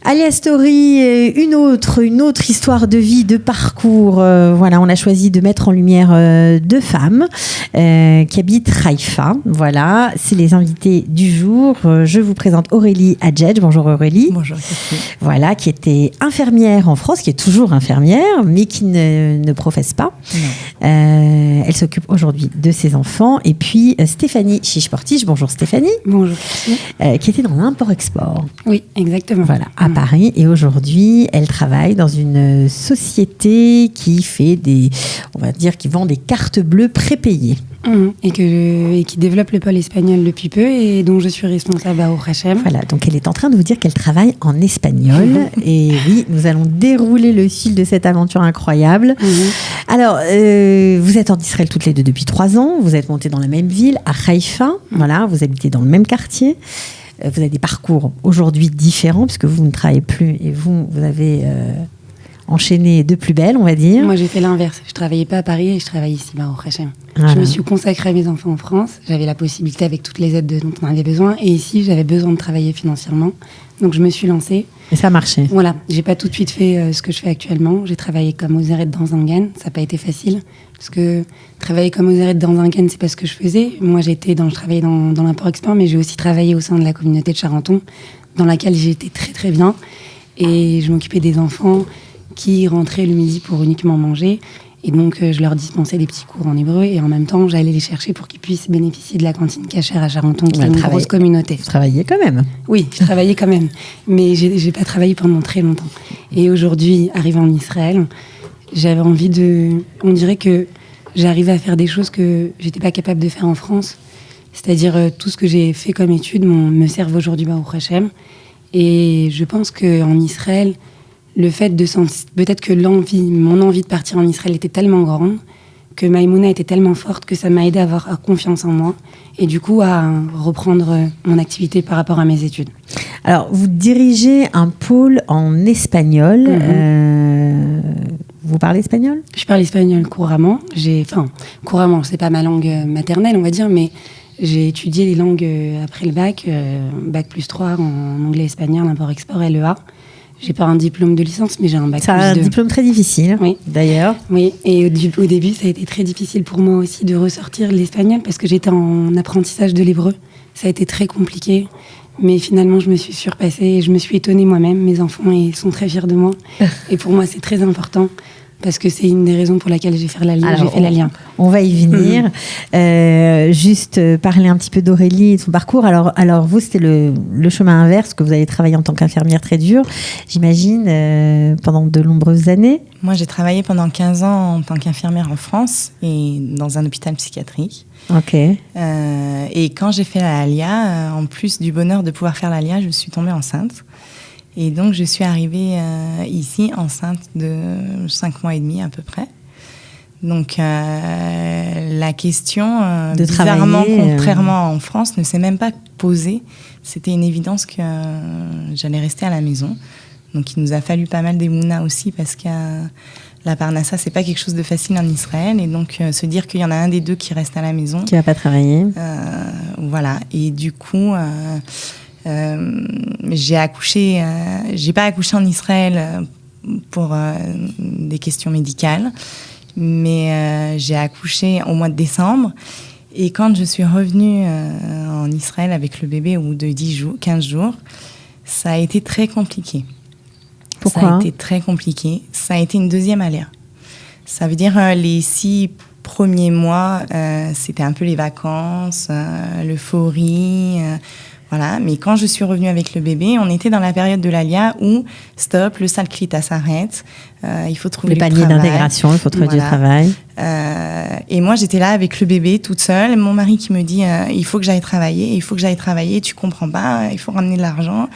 Alia Story, une autre histoire de vie, de parcours. Voilà, on a choisi de mettre en lumière deux femmes qui habitent Haïfa. Voilà, c'est les invités du jour. Je vous présente Aurélie Hadjedj. Bonjour Aurélie. Bonjour Christine. Voilà, qui était infirmière en France, qui est toujours infirmière, mais qui ne professe pas. Elle s'occupe aujourd'hui de ses enfants. Et puis Stéphanie Chiche-Portige. Bonjour Stéphanie. Bonjour Christine. Qui était dans l'import-export. Oui, exactement. Voilà, à Paris. Et aujourd'hui, elle travaille dans une société qui fait qui vend des cartes bleues prépayées. Et qui développe le pôle espagnol depuis peu et dont je suis responsable à Hachem. Voilà, donc elle est en train de vous dire qu'elle travaille en espagnol. Et oui, nous allons dérouler le fil de cette aventure incroyable. Alors, vous êtes en Israël toutes les deux depuis 3 ans. Vous êtes montées dans la même ville, à Haïfa. Voilà, vous habitez dans le même quartier. Vous avez des parcours aujourd'hui différents puisque vous ne travaillez plus et vous avez enchaîné de plus belle, on va dire. Moi, j'ai fait l'inverse. Je ne travaillais pas à Paris et je travaille ici, au Hachem. Voilà. Je me suis consacrée à mes enfants en France. J'avais la possibilité avec toutes les aides dont on avait besoin. Et ici, j'avais besoin de travailler financièrement. Donc, je me suis lancée. Et ça a marché. Voilà. Je n'ai pas tout de suite fait ce que je fais actuellement. J'ai travaillé comme Ozeret dans Zangen. Ça n'a pas été facile. Parce que travailler comme Ozeret dans Zangen, c'est pas ce que je faisais. Moi, je travaillais dans l'import-export, mais j'ai aussi travaillé au sein de la communauté de Charenton, dans laquelle j'ai été très, très bien. Et je m'occupais des enfants qui rentraient le midi pour uniquement manger. Et donc, je leur dispensais des petits cours en hébreu. Et en même temps, j'allais les chercher pour qu'ils puissent bénéficier de la cantine cachère à Charenton, qui est une grosse communauté. Vous travailliez quand même. Oui, je travaillais quand même. Mais j'ai pas travaillé pendant très longtemps. Et aujourd'hui, arrivée en Israël, j'avais envie on dirait que j'arrivais à faire des choses que j'étais pas capable de faire en France. C'est-à-dire, tout ce que j'ai fait comme études me servent aujourd'hui au Hachem. Et je pense qu'en Israël, le fait peut-être que mon envie de partir en Israël était tellement grande, que ma émouna était tellement forte que ça m'a aidé à avoir confiance en moi et du coup à reprendre mon activité par rapport à mes études. Alors, vous dirigez un pôle en espagnol. Vous parlez espagnol ? Je parle espagnol couramment. Couramment, c'est pas ma langue maternelle, on va dire, mais j'ai étudié les langues après le bac, bac plus 3 en anglais, espagnol, import-export, LEA. J'ai pas un diplôme de licence, mais j'ai un bac plus 2. C'est un diplôme très difficile, oui. D'ailleurs. Oui, et au début, ça a été très difficile pour moi aussi de ressortir l'espagnol parce que j'étais en apprentissage de l'hébreu. Ça a été très compliqué, mais finalement, je me suis surpassée et je me suis étonnée moi-même. Mes enfants sont très fiers de moi. Et pour moi, c'est très important. Parce que c'est une des raisons pour laquelle j'ai fait la lien. On va y venir. Juste parler un petit peu d'Aurélie et de son parcours. Alors vous, c'était le chemin inverse, que vous avez travaillé en tant qu'infirmière très dur, j'imagine, pendant de nombreuses années. Moi, j'ai travaillé pendant 15 ans en tant qu'infirmière en France et dans un hôpital psychiatrique. Ok. Et quand j'ai fait la Alia, en plus du bonheur de pouvoir faire la Alia, je suis tombée enceinte. Et donc, je suis arrivée ici enceinte de 5 mois et demi à peu près. Donc, la question, de bizarrement, contrairement en France, ne s'est même pas posée. C'était une évidence que j'allais rester à la maison. Donc, il nous a fallu pas mal d'émouna aussi parce que la parnassa, c'est pas quelque chose de facile en Israël. Et donc, se dire qu'il y en a un des deux qui reste à la maison. Qui va pas travailler. Voilà. Et du coup... j'ai pas accouché en Israël pour des questions médicales, mais j'ai accouché au mois de décembre. Et quand je suis revenue en Israël avec le bébé au bout de 15 jours, ça a été très compliqué. Pourquoi ? Ça a été très compliqué. Ça a été une deuxième aléa. Ça veut dire les 6 premiers mois, c'était un peu les vacances, l'euphorie... Voilà, mais quand je suis revenue avec le bébé, on était dans la période de l'Alia où, stop, le salklita s'arrête, il faut trouver le panier d'intégration, il faut trouver du travail. Et moi, j'étais là avec le bébé, toute seule, mon mari qui me dit il faut que j'aille travailler, tu comprends pas, il faut ramener de l'argent.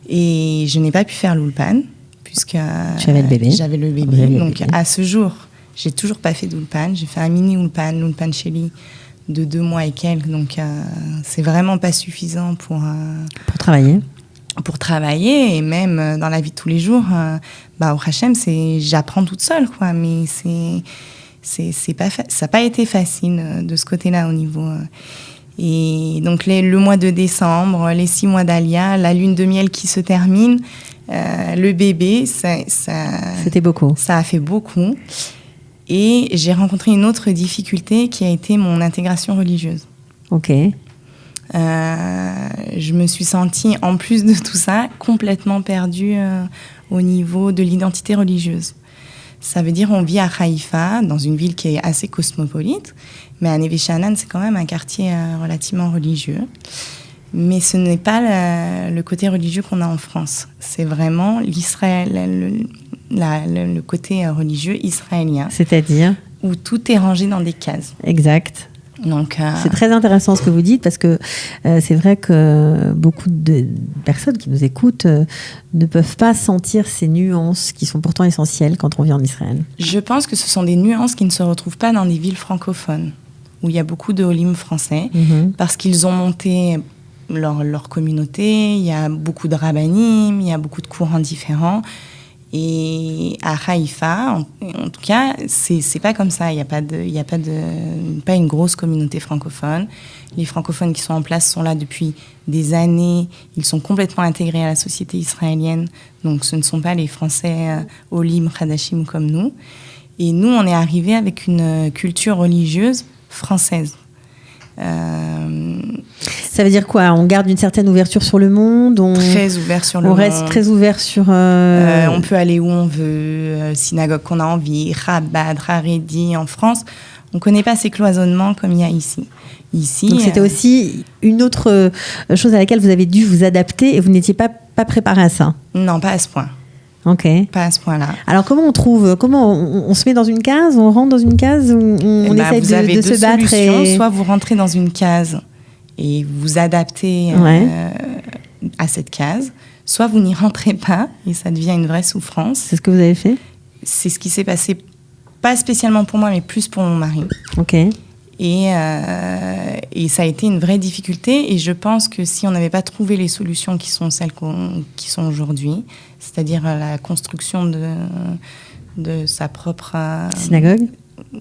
Et je n'ai pas pu faire l'ulpan, puisque j'avais le bébé. Donc, à ce jour, j'ai toujours pas fait d'ulpan. J'ai fait un mini l'ulpan chez lui, de 2 mois et quelques, donc c'est vraiment pas suffisant pour travailler. Pour travailler, et même dans la vie de tous les jours, au Hachem, j'apprends toute seule, quoi, mais ça n'a pas été facile de ce côté-là au niveau... Et donc le mois de décembre, les 6 mois d'Alia, la lune de miel qui se termine, Le bébé, C'était beaucoup. Ça a fait beaucoup. Et j'ai rencontré une autre difficulté qui a été mon intégration religieuse. Ok. Je me suis sentie, en plus de tout ça, complètement perdue au niveau de l'identité religieuse. Ça veut dire on vit à Haïfa, dans une ville qui est assez cosmopolite, mais à Neve Sha'anan, c'est quand même un quartier relativement religieux. Mais ce n'est pas le côté religieux qu'on a en France. C'est vraiment l'Israël, le côté religieux israélien. C'est-à-dire ? Où tout est rangé dans des cases. Exact. Donc, c'est très intéressant ce que vous dites parce que c'est vrai que beaucoup de personnes qui nous écoutent ne peuvent pas sentir ces nuances qui sont pourtant essentielles quand on vit en Israël. Je pense que ce sont des nuances qui ne se retrouvent pas dans des villes francophones où il y a beaucoup de Olim français parce qu'ils ont monté leur communauté, il y a beaucoup de rabbanim, il y a beaucoup de courants différents. Et à Haïfa, en tout cas, c'est pas comme ça. Il y a pas une grosse communauté francophone. Les francophones qui sont en place sont là depuis des années. Ils sont complètement intégrés à la société israélienne. Donc, ce ne sont pas les Français Olim, Hadashim comme nous. Et nous, on est arrivés avec une culture religieuse française. Ça veut dire quoi ? On garde une certaine ouverture sur le monde, très ouvert sur le monde. On reste très ouvert sur... on peut aller où on veut, synagogue qu'on a envie, Chabad, Haredi. En France, on ne connaît pas ces cloisonnements comme il y a ici. Donc c'était aussi une autre chose à laquelle vous avez dû vous adapter et vous n'étiez pas préparé à ça ? Non, pas à ce point. Ok. Pas à ce point-là. Alors comment on se met dans une case, on rentre dans une case, on essaie de se battre Soit vous rentrez dans une case et vous adaptez à cette case, soit vous n'y rentrez pas et ça devient une vraie souffrance. C'est ce que vous avez fait ? C'est ce qui s'est passé, pas spécialement pour moi, mais plus pour mon mari. Ok. Et ça a été une vraie difficulté. Et je pense que si on n'avait pas trouvé les solutions qui sont celles qui sont aujourd'hui, c'est-à-dire la construction de sa propre... synagogue ?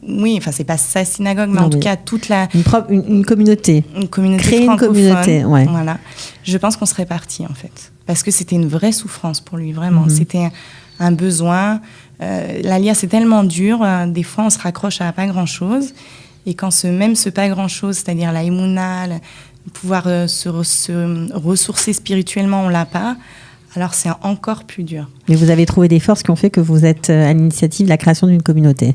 Oui, enfin, c'est pas sa synagogue, mais en tout cas, toute la... Une communauté. Une communauté créer francophone. Une communauté, ouais. Voilà. Je pense qu'on serait partis, en fait. Parce que c'était une vraie souffrance pour lui, vraiment. C'était un besoin. L'Alia, c'est tellement dur. Des fois, on se raccroche à pas grand-chose. Et quand ce pas grand-chose, c'est-à-dire la émouna, pouvoir se ressourcer spirituellement, on l'a pas, alors c'est encore plus dur. Mais vous avez trouvé des forces qui ont fait que vous êtes à l'initiative de la création d'une communauté.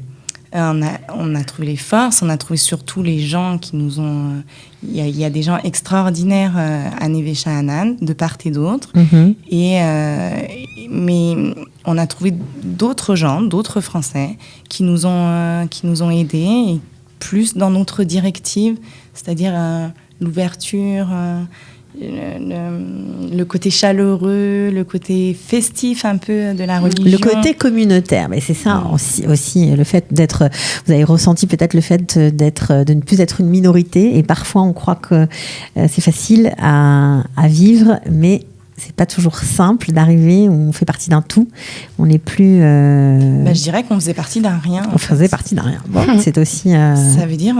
On a trouvé les forces, on a trouvé surtout les gens qui nous ont... Il y a des gens extraordinaires à Neve Sha'anan, de part et d'autre. Mais on a trouvé d'autres gens, d'autres Français, qui nous ont aidés, et plus dans notre directive, c'est-à-dire l'ouverture, le côté chaleureux, le côté festif un peu de la religion. Le côté communautaire, mais c'est ça aussi le fait d'être... Vous avez ressenti peut-être le fait de ne plus être une minorité, et parfois on croit que c'est facile à vivre, mais c'est pas toujours simple d'arriver où on fait partie d'un tout. On n'est plus... je dirais qu'on faisait partie d'un rien. On faisait partie d'un rien. Bon, c'est aussi... Ça veut dire,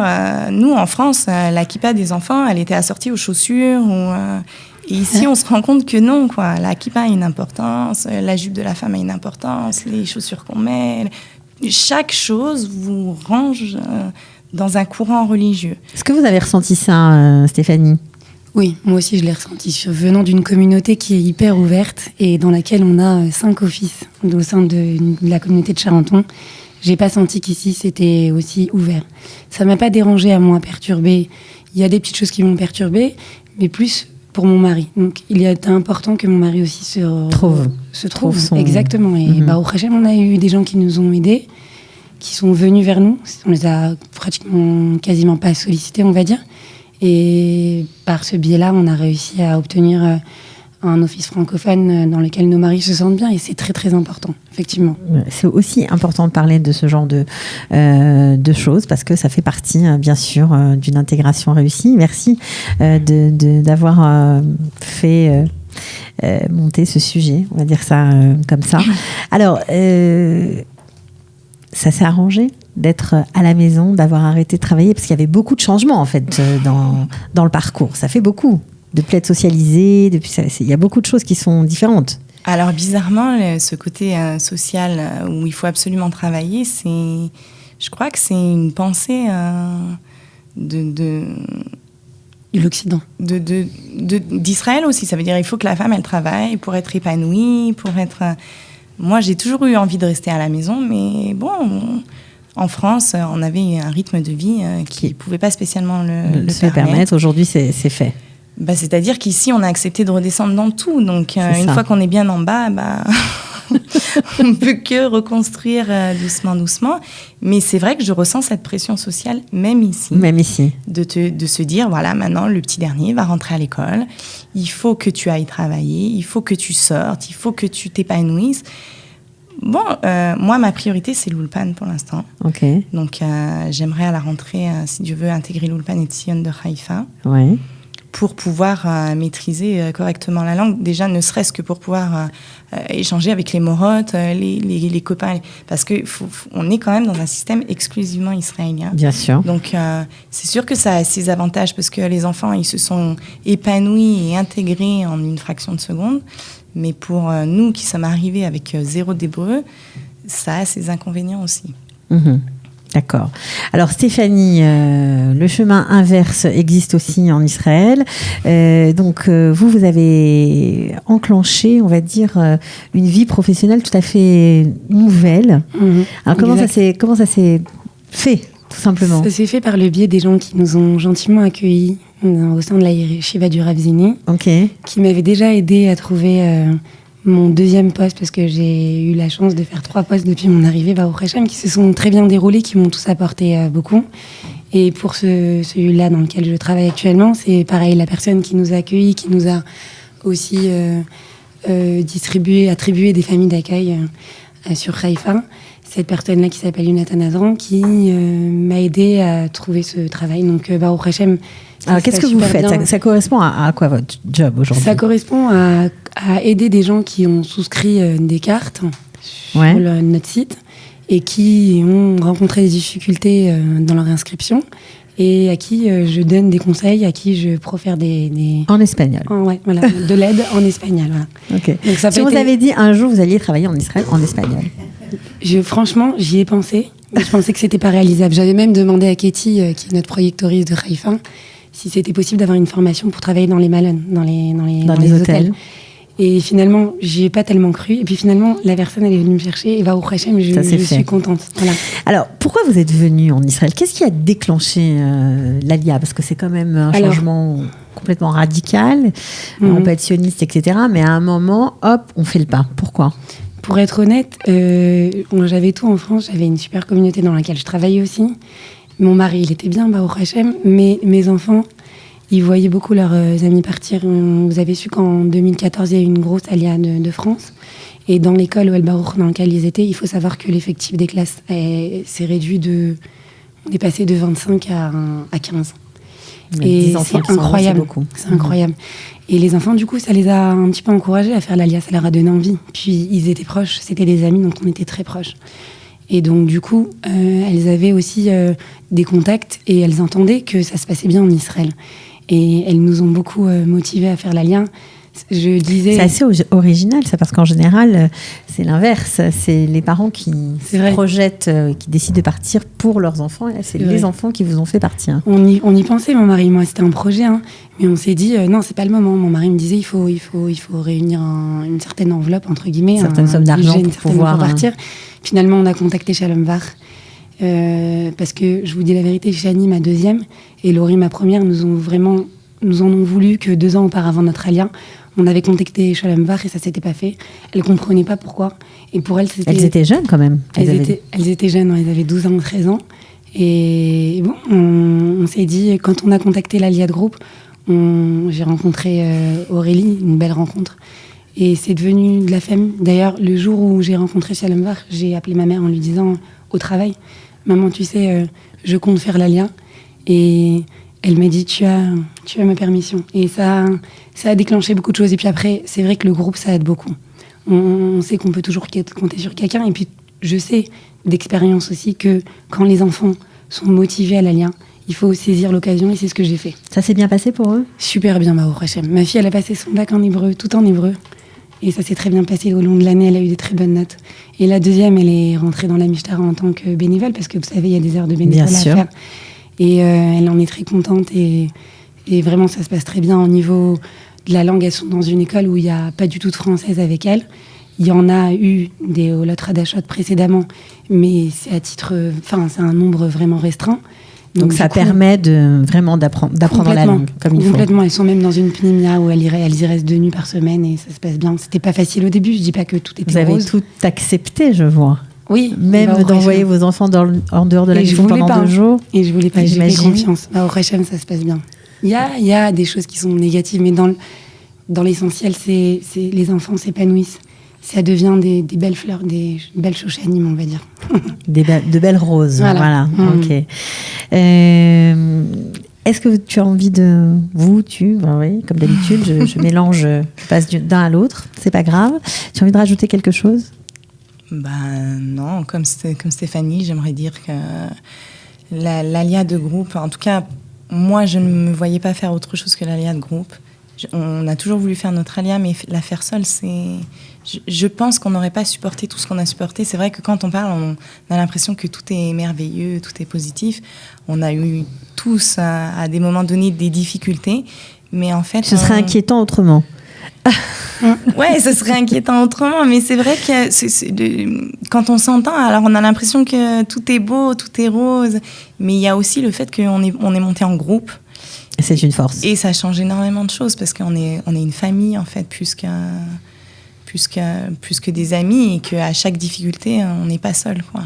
nous, en France, la kippa des enfants, elle était assortie aux chaussures. Et ici, on se rend compte que non, quoi. La kippa a une importance, la jupe de la femme a une importance, les chaussures qu'on met. Chaque chose vous range dans un courant religieux. Est-ce que vous avez ressenti ça, Stéphanie ? Oui, moi aussi je l'ai ressenti. Venant d'une communauté qui est hyper ouverte et dans laquelle on a 5 offices au sein de la communauté de Charenton, j'ai pas senti qu'ici c'était aussi ouvert. Ça m'a pas dérangé à moi, perturbé. Il y a des petites choses qui m'ont perturbé, mais plus pour mon mari. Donc il est important que mon mari aussi se trouve. Son... Exactement. Et au Hachem, on a eu des gens qui nous ont aidés, qui sont venus vers nous. On les a quasiment pas sollicités, on va dire. Et par ce biais-là, on a réussi à obtenir un office francophone dans lequel nos maris se sentent bien. Et c'est très, très important, effectivement. C'est aussi important de parler de ce genre de choses parce que ça fait partie, bien sûr, d'une intégration réussie. Merci d'avoir fait monter ce sujet, on va dire ça comme ça. Alors, ça s'est arrangé d'être à la maison, d'avoir arrêté de travailler, parce qu'il y avait beaucoup de changements, en fait, dans le parcours. Ça fait beaucoup de plus être socialisé, il y a beaucoup de choses qui sont différentes. Alors bizarrement, ce côté social où il faut absolument travailler, je crois que c'est une pensée de l'Occident. D'Israël aussi. Ça veut dire il faut que la femme, elle travaille pour être épanouie, pour être... Moi, j'ai toujours eu envie de rester à la maison, mais bon, en France, on avait un rythme de vie qui ne pouvait pas spécialement le permettre. Aujourd'hui, c'est fait. C'est-à-dire qu'ici, on a accepté de redescendre dans tout. Donc, une fois qu'on est bien en bas, on ne peut que reconstruire doucement. Mais c'est vrai que je ressens cette pression sociale, même ici. De se dire, voilà, maintenant, le petit dernier va rentrer à l'école. Il faut que tu ailles travailler. Il faut que tu sortes. Il faut que tu t'épanouisses. Bon, moi, ma priorité, c'est l'Ulpan pour l'instant. Okay. Donc, j'aimerais à la rentrée, si Dieu veut, intégrer l'Ulpan et Tzion de Haïfa. Ouais. Pour pouvoir maîtriser correctement la langue, déjà ne serait-ce que pour pouvoir échanger avec les morotes, les copains, parce qu'on est quand même dans un système exclusivement israélien. Bien sûr. Donc c'est sûr que ça a ses avantages parce que les enfants ils se sont épanouis et intégrés en une fraction de seconde, mais pour nous qui sommes arrivés avec zéro d'hébreu, ça a ses inconvénients aussi. Mmh. D'accord. Alors Stéphanie, le chemin inverse existe aussi en Israël. Donc vous avez enclenché, on va dire, une vie professionnelle tout à fait nouvelle. Mmh. Alors comment ça s'est fait, tout simplement? Ça s'est fait par le biais des gens qui nous ont gentiment accueillis au sein de la yeshiva du Rav Zini, qui m'avaient déjà aidé à trouver mon deuxième poste, parce que j'ai eu la chance de faire 3 postes depuis mon arrivée Baruch Hashem, qui se sont très bien déroulés, qui m'ont tous apporté beaucoup. Et pour celui-là dans lequel je travaille actuellement, c'est pareil, la personne qui nous a accueillis, qui nous a aussi attribué des familles d'accueil sur Haïfa. Cette personne-là qui s'appelle Yonatan Azran, qui m'a aidé à trouver ce travail. Donc Baruch Hashem. Alors qu'est-ce que vous faites? Ça correspond à quoi votre job aujourd'hui? Ça correspond à aider des gens qui ont souscrit des cartes sur notre site et qui ont rencontré des difficultés dans leur inscription et à qui je donne des conseils, à qui je profère des... En espagnol. De l'aide en espagnol. Voilà. Okay. Donc si vous avez dit un jour vous alliez travailler en Israël en espagnol? Franchement, j'y ai pensé, mais je pensais que c'était pas réalisable. J'avais même demandé à Katie, qui est notre projectoriste de Haïfa, si c'était possible d'avoir une formation pour travailler dans les malons, dans les hôtels. Et finalement, j'y ai pas tellement cru. Et puis finalement, la personne, elle est venue me chercher. Et Baruch Hashem, je suis contente. Voilà. Alors, pourquoi vous êtes venue en Israël? Qu'est-ce qui a déclenché l'Alia? Parce que c'est quand même un changement complètement radical. On peut être sioniste, etc. Mais à un moment, hop, on fait le pas. Pourquoi? Pour être honnête, j'avais tout en France. J'avais une super communauté dans laquelle je travaillais aussi. Mon mari, il était bien, Baruch Hashem, mais mes enfants, ils voyaient beaucoup leurs amis partir. Vous avez su qu'en 2014, il y a eu une grosse alia de France. Et dans l'école El Baruch dans laquelle ils étaient, il faut savoir que l'effectif des classes s'est réduit on est passé de 25 à 15. Et c'est incroyable. C'est incroyable. Et les enfants, du coup, ça les a un petit peu encouragés à faire l'alia, ça leur a donné envie. Puis ils étaient proches, c'était des amis, donc on était très proches. Et donc, du coup, elles avaient aussi des contacts et elles entendaient que ça se passait bien en Israël. Et elles nous ont beaucoup motivés à faire l'Alia. Je disais... C'est assez original, ça, parce qu'en général, c'est l'inverse. C'est les parents qui se projettent, qui décident de partir pour leurs enfants. Et là, c'est les enfants qui vous ont fait partir. On y pensait, mon mari et moi. C'était un projet, hein. Mais on s'est dit, non, c'est pas le moment. Mon mari me disait, il faut réunir une certaine enveloppe, entre guillemets. Une certaine somme d'argent pour pouvoir partir. Finalement, on a contacté Shalom Var. Parce que, je vous dis la vérité, Shani, ma deuxième, et Laurie, ma première, nous en ont voulu que 2 ans auparavant notre Alia. On avait contacté Shalom Var et ça s'était pas fait. Elles comprenaient pas pourquoi. Et pour elles, elles étaient jeunes quand même. Elles étaient jeunes, elles avaient 12 ans, 13 ans. Et bon, on s'est dit, quand on a contacté l'Alia de groupe, j'ai rencontré Aurélie, une belle rencontre. Et c'est devenu de la famille. D'ailleurs, le jour où j'ai rencontré Shalom Var, j'ai appelé ma mère en lui disant, au travail, maman, tu sais, je compte faire l'Alia. Et elle m'a dit, tu as ma permission. Et ça a déclenché beaucoup de choses. Et puis après, c'est vrai que le groupe, ça aide beaucoup. On sait qu'on peut toujours compter sur quelqu'un. Et puis, je sais d'expérience aussi que quand les enfants sont motivés à l'Alia, il faut saisir l'occasion et c'est ce que j'ai fait. Ça s'est bien passé pour eux? Super bien, Baruch Hashem. Ma fille, elle a passé son bac en hébreu, tout en hébreu. Et ça s'est très bien passé au long de l'année, elle a eu des très bonnes notes. Et la deuxième, elle est rentrée dans la Mishtara en tant que bénévole, parce que vous savez, il y a des heures de bénévolat à faire. Et elle en est très contente et vraiment, ça se passe très bien au niveau de la langue. Elles sont dans une école où il n'y a pas du tout de française avec elles. Il y en a eu des Olot Hadashot précédemment, mais c'est c'est un nombre vraiment restreint. Donc ça permet vraiment d'apprendre la langue comme il faut. Complètement. Elles sont même dans une pnimia où elles y restent 2 nuits par semaine et ça se passe bien. C'était pas facile au début, je dis pas que tout était rose. Vous avez tout accepté, je vois. Oui. Même d'envoyer vos enfants en dehors de la maison pendant 2 jours. Et je voulais pas, j'ai fait confiance. Au Rechem, ça se passe bien. Il y a des choses qui sont négatives, mais dans l'essentiel, c'est les enfants s'épanouissent. Ça devient des belles fleurs, des belles chouchanim, on va dire. De belles roses, voilà. Ok. Est-ce que tu as envie oui, comme d'habitude, je mélange, je passe d'un à l'autre, c'est pas grave. Tu as envie de rajouter quelque chose ? Non, comme Stéphanie, j'aimerais dire que l'alia de groupe, en tout cas, moi, je ne me voyais pas faire autre chose que l'alia de groupe. On a toujours voulu faire notre alia, mais la faire seule, c'est... Je pense qu'on n'aurait pas supporté tout ce qu'on a supporté. C'est vrai que quand on parle, on a l'impression que tout est merveilleux, tout est positif. On a eu tous, à des moments donnés, des difficultés. Mais en fait... Ce serait inquiétant autrement. Ouais, ce serait inquiétant autrement. Mais c'est vrai que quand on s'entend, alors on a l'impression que tout est beau, tout est rose. Mais il y a aussi le fait qu'on est monté en groupe. C'est une force. Et ça change énormément de choses parce qu'on est une famille, en fait, plus que des amis, et qu'à chaque difficulté, on n'est pas seul, quoi.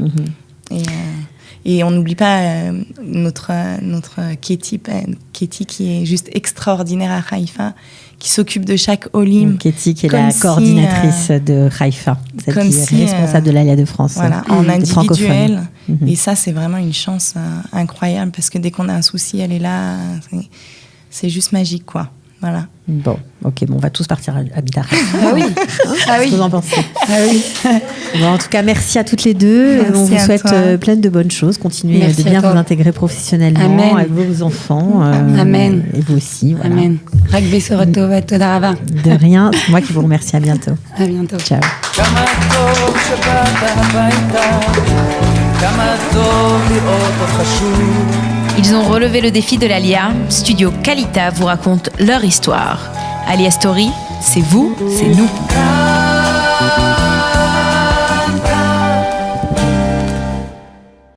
Et on n'oublie pas notre Kéti qui est juste extraordinaire à Haïfa, qui s'occube de chaque Olim. Kéti qui est la coordinatrice de Haïfa, celle qui est responsable de l'Alia de France. Voilà, en individuel. Et ça, c'est vraiment une chance incroyable, parce que dès qu'on a un souci, elle est là. C'est juste magique, quoi. Voilà. Bon, on va tous partir à Bidar. Ah oui. Qu'est-ce que vous en pensez ? Ah oui. Bon, en tout cas, merci à toutes les deux. Merci, on vous souhaite plein de bonnes choses. Continuez de bien vous intégrer professionnellement. Amen. Avec vos enfants. Amen. Et vous aussi. Voilà. Amen. Ragbe Sorotova Todarava. De rien. C'est moi qui vous remercie. À bientôt. À bientôt. Ciao. Ils ont relevé le défi de l'Alia. Studio Kalita vous raconte leur histoire. Alia Story, c'est vous, c'est nous.